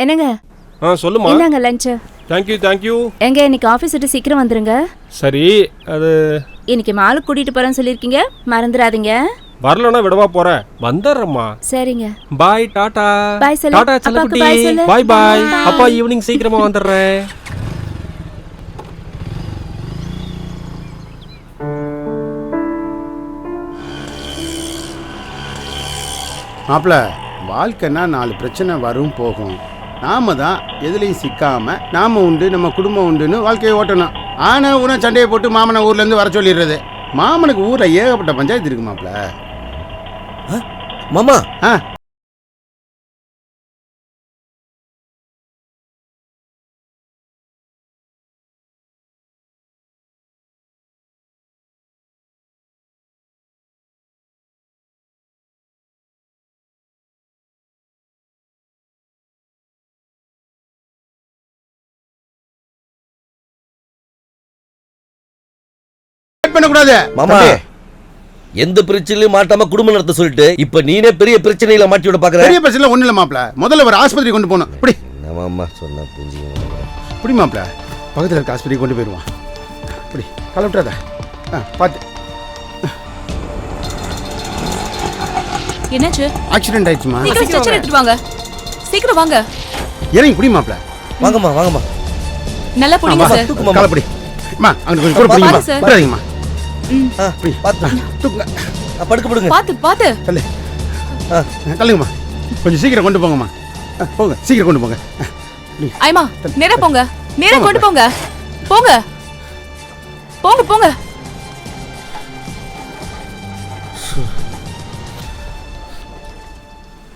என்னங்க? சொல்லுமா. இந்தாங்க லஞ்ச். Thank you. எங்க இன்னைக்கு ஆபீஸ் விட்டு சீக்கிரம் வந்துருங்க. சரி, அது இன்னைக்கு மாலு கூட்டிட்டு போறேன்னு சொல்லிருக்கீங்க, மறந்துடாதீங்க. வரலனா விடவா போறேன், வந்துடுறேம்மா. சரிங்க. பாய், டாடா. பாய் சொல்லு. டாடா செல்லக்குட்டி. பாய் பாய். அப்பா ஈவினிங் சீக்கிரமா வந்துடுறேன். மாப்பிள்ள, வாழ்க்கைன்னா 4 பிரச்சனை வரும் போகும். நாம தான் எதுலையும் சிக்காம நாம உண்டு நம்ம குடும்பம் உண்டுன்னு வாழ்க்கையை ஓட்டணும். ஆனா உன சண்டையை போட்டு மாமனை ஊர்லேருந்து வர சொல்லிடுறது. மாமனுக்கு ஊரில் ஏகப்பட்ட பஞ்சாயத்து இருக்கு மாப்பிள்ள. மாமா பண்ணக்கூடாது மாமா, எந்த பிரச்சனையும் மாட்டாம குடும்பம் நடத்த சொல்லிட்டு இப்ப நீனே பெரிய பிரச்சனையில மாட்டி விட பாக்குற. பெரிய பிரச்சனை ஒண்ணு இல்ல மாப்பிள்ள, முதல்ல ஒரு ஆஸ்பத்திரி கொண்டு போகணும். இப்படி மாமா சொன்னா புரிஞ்சுக்க. இப்படி மாப்பிள்ள, பக்கத்தில் இருக்க ஆஸ்பத்திரி கொண்டு போயிடுவான். இப்படி கலவிட்டாத, பார்த்து. என்னாச்சு? ஆக்சிடென்ட் ஆயிடுச்சுமா. சீக்கிரம் ஸ்ட்ரெச்சர் எடுத்துட்டு வாங்க. சீக்கிரம் வாங்க. இறங்கி புடி மாப்பிள்ள. வாங்கம்மா வாங்கம்மா. நல்லா புடிங்க சார். கலப்படி. அம்மா அங்க கொஞ்சம் கூட புடிங்கம்மா. புடிங்கம்மா. பாத்து தூக்குங்க. படுக்க படுங்க. பாத்து தள்ளு. தள்ளுங்கம்மா. கொஞ்சம் சீக்கிரம் கொண்டு போங்கம்மா. போங்க, சீக்கிரம் கொண்டு போங்க. ஐமா, நேரா போங்க. நேரா கொண்டு போங்க. போங்க போங்க போங்க.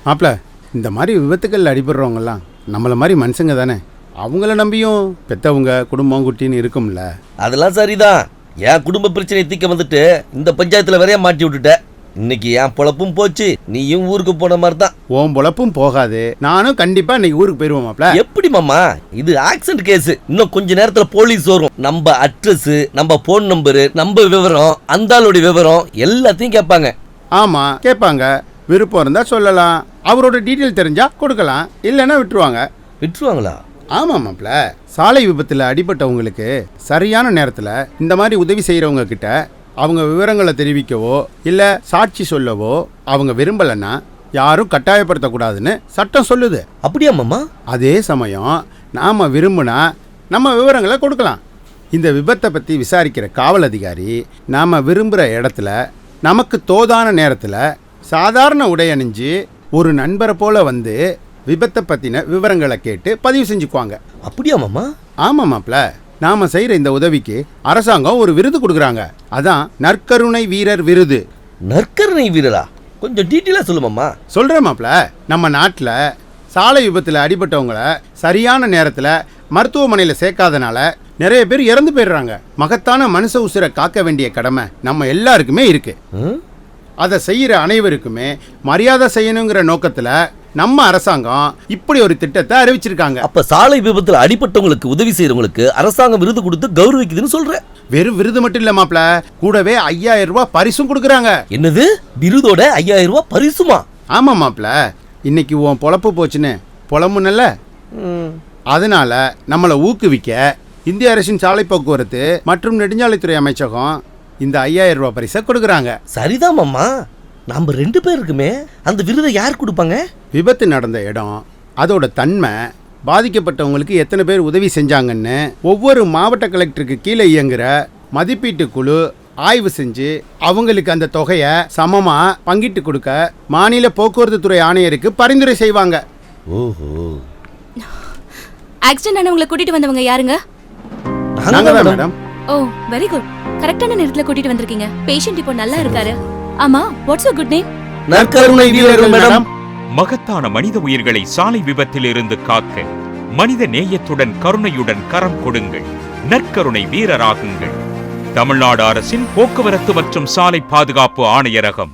மாப்பிள்ள, இந்த மாதிரி விபத்துக்கள் அடிபடுறவங்கலாம் நம்மள மாதிரி மனுஷங்க தானே. அவங்கள நம்பியும் பெத்தவங்க குடும்பம் குட்டின்னு இருக்கும்ல. அதெல்லாம் சரிதான். என் குடும்ப பிரச்சனை தீக்க வந்துட்டு இந்த பஞ்சாயத்துல வரைய மாட்டி விட்டுட்ட. இன்னைக்கு என் பொழப்பும் போச்சு, நீயும் ஊருக்கு போன மாதிரி தான். உன் பொழப்பும் போகாது, நானும் கண்டிப்பா இன்னைக்கு ஊருக்கு போயிருவோம் மாப்பிள்ள. எப்படி மாமா, இது ஆக்சிடென்ட் கேஸ். இன்னும் கொஞ்ச நேரத்துல போலீஸ் வரும். நம்ம அட்ரஸ், நம்ம போன் நம்பரு, நம்ம விவரம், அந்த ஆளுடைய விவரம் எல்லாத்தையும் கேட்பாங்க. ஆமா கேட்பாங்க. விருப்பம் இருந்தா சொல்லலாம், அவரோட டீட்டெயில் தெரிஞ்சா கொடுக்கலாம், இல்லைன்னா விட்டுருவாங்க. விட்டுருவாங்களா? ஆமா மாப்பிள்ள, சாலை விபத்தில் அடிபட்டவங்களுக்கு சரியான நேரத்தில் இந்த மாதிரி உதவி செய்கிறவங்க கிட்ட அவங்க விவரங்களை தெரிவிக்கவோ இல்லை சாட்சி சொல்லவோ அவங்க விரும்பலைன்னா யாரும் கட்டாயப்படுத்தக்கூடாதுன்னு சட்டம் சொல்லுது. அப்படியா மாமா? அதே சமயம் நாம் விரும்பினா நம்ம விவரங்களை கொடுக்கலாம். இந்த விபத்தை பற்றி விசாரிக்கிற காவல் அதிகாரி நாம் விரும்புகிற இடத்துல நமக்கு தோதான நேரத்தில் சாதாரண உடை அணிஞ்சு ஒரு நண்பரை போல வந்து விபத்தை பற்றின விவரங்களை கேட்டு பதிவு செஞ்சுக்குவாங்க. அப்படியா மாமா? ஆமாம் மாப்பிள்ள, நாம் செய்கிற இந்த உதவிக்கு அரசாங்கம் ஒரு விருது கொடுக்குறாங்க. அதான் நற்கருணை வீரர் விருது. நற்கருணை வீரரா? கொஞ்சம் டீட்டெயிலாக சொல்லு மாமா. சொல்கிறேன் மாப்பிள்ள, நம்ம நாட்டில் சாலை விபத்தில் அடிபட்டவங்கள சரியான நேரத்தில் மருத்துவமனையில் சேர்க்காதனால நிறைய பேர் இறந்து போயிடுறாங்க. மகத்தான மனுஷ உசிரை காக்க வேண்டிய கடமை நம்ம எல்லாருக்குமே இருக்கு. அதை செய்கிற அனைவருக்குமே மரியாதை செய்யணுங்கிற நோக்கத்தில் நம்ம அரசாங்கம் இப்படி ஒரு திட்டத்தை அறிவிச்சிருக்காங்க. அப்ப சாலை விபத்துல அடிபட்டவங்களுக்கு உதவி செய்யறவங்களுக்கு அரசாங்கம் விருது கொடுத்து கௌரவிக்குதுன்னு சொல்ற? வெறும் விருது மட்டும் இல்ல மாப்ள, கூடவே 5000 ரூபாய் பரிசும் கொடுக்கறாங்க. என்னது? விருதோட 5000 ரூபாய் பரிசுமா? ஆமா மாப்ள, இன்னைக்கு உன் பொழப்பு போச்சுன்னு புலம்புனல்ல, அதனால நம்மளை ஊக்குவிக்க இந்திய அரசின் சாலை போக்குவரத்து மற்றும் நெடுஞ்சாலைத்துறை அமைச்சகம் இந்த 5000 ரூபாய் பரிசை கொடுக்கறாங்க. சரிதான் மாமா, நம்ம 2 பேர் இருக்குமே, அந்த விருதை யார் கொடுப்பாங்க? விபத்து நடந்த இடம், அதோட தன்மை, பாதிக்கப்பட்டவங்களுக்கு எத்தனை பேர் உதவி செஞ்சாங்கன்னு ஒவ்வொரு மாவட்ட கலெக்டருக்கு கீழே இயங்குற மதிப்பீட்டு குழு ஆய்வு செஞ்சு அவங்களுக்கு அந்த தொகையை சமமா பங்கிட்டு கொடுக்க மாநில போக்குவரத்து துறை ஆணையருக்கு பரிந்துரை செய்வாங்க. ஓஹோ. ஆக்சிடென்ட் ஆனவங்களை கூட்டிட்டு வந்தவங்க யாருங்க? நாங்க தான் மேடம். ஓ வெரி குட். கரெக்டான நேரத்துல கூட்டிட்டு வந்திருக்கீங்க. பேஷண்ட் இப்போ நல்லா இருக்காரு. ஆமா, வாட்ஸ் யுவர் குட் நேம்? நற்கருணை வீரர்கள் மேடம். மகத்தான மனித உயிர்களை சாலை விபத்தில் இருந்து காக்க மனித நேயத்துடன் கருணையுடன் கரம் கொடுங்கள். நற்கருணை வீரராகுங்கள். தமிழ்நாடு அரசின் போக்குவரத்து மற்றும் சாலை பாதுகாப்பு ஆணையரகம்.